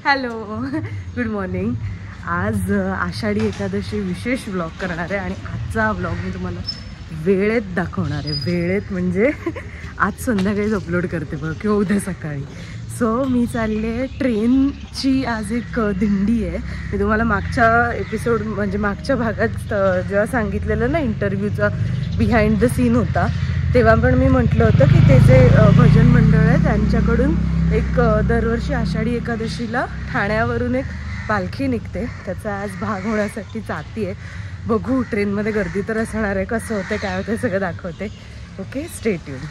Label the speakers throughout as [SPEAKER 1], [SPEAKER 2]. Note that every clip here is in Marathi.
[SPEAKER 1] Hello, good morning. आज आषाढी एकादशी विशेष व्लॉग करणार आहे आणि आजचा व्लॉग मी तुम्हाला वेळेत दाखवणार आहे. वेळेत म्हणजे आज संध्याकाळीच अपलोड करते बघ किंवा उद्या सकाळी. सो मी चालले ट्रेनची आज एक दिंडी आहे. मी तुम्हाला मागच्या एपिसोड म्हणजे मागच्या भागात जेव्हा सांगितलेलं ना इंटरव्ह्यूचा बिहाइंड द सीन होता तेव्हा पण मी म्हटलं होतं की ते जे भजन मंडळ आहे त्यांच्याकडून एक दरवर्षी आषाढी एकादशीला ठाण्यावरून एक पालखी निघते. त्याचा आज भाग होण्यासाठी जाती आहे. बघू ट्रेनमध्ये गर्दी तर असणार आहे, कसं होतं काय होतं सगळं दाखवते. Okay, stay tune.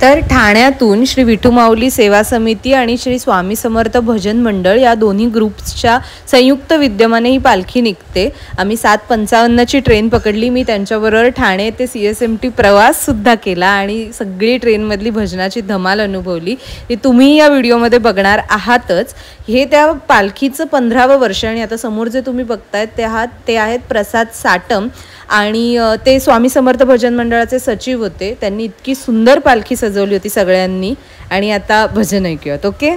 [SPEAKER 1] तर ठाण्यातून श्री विठू माऊली सेवा समिती आणि श्री स्वामी समर्थ भजन मंडळ या दोन्ही ग्रुप्सच्या संयुक्त विद्यमाने ही पालखी निघते. आम्ही 7:55ची ट्रेन पकडली. मी त्यांच्याबरोबर ठाणे ते CSMT प्रवाससुद्धा केला आणि सगळी ट्रेनमधली भजनाची धमाल अनुभवली. ती तुम्ही या व्हिडिओमध्ये बघणार आहातच. हे त्या पालखीचं 15वं वर्ष आणि आता समोर जे तुम्ही बघतायत ते आहेत प्रसाद साटम आणि ते स्वामी समर्थ भजन मंडळाचे सचिव होते. त्यांनी इतकी सुंदर पालखी सजवली होती सगळ्यांनी आणि आता भजन ऐकूयात. ओके.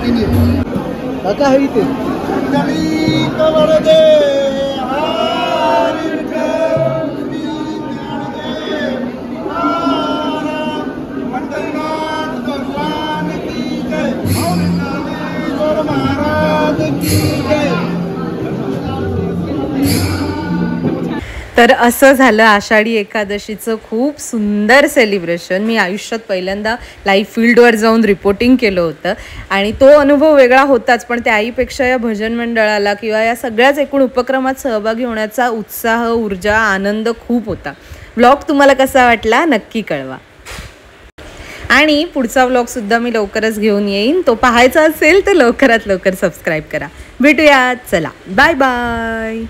[SPEAKER 2] काका आहे इथे
[SPEAKER 1] तर असं झालं आषाढी एकादशीचं खूप सुंदर सेलिब्रेशन. मी आयुष्यात पहिल्यांदा लाईव्ह फील्डवर जाऊन रिपोर्टिंग केलं होतं आणि तो अनुभव वेगळा होताच, पण त्याहीपेक्षा या भजन मंडळाला किंवा या सगळ्याच एकूण उपक्रमात सहभागी होण्याचा उत्साह, ऊर्जा, आनंद खूप होता. व्लॉग तुम्हाला कसा वाटला नक्की कळवा आणि पुढचा व्लॉगसुद्धा मी लवकरच घेऊन येईन. तो पाहायचा असेल तर लवकरात लवकर सबस्क्राईब करा. भेटूया. चला बाय बाय.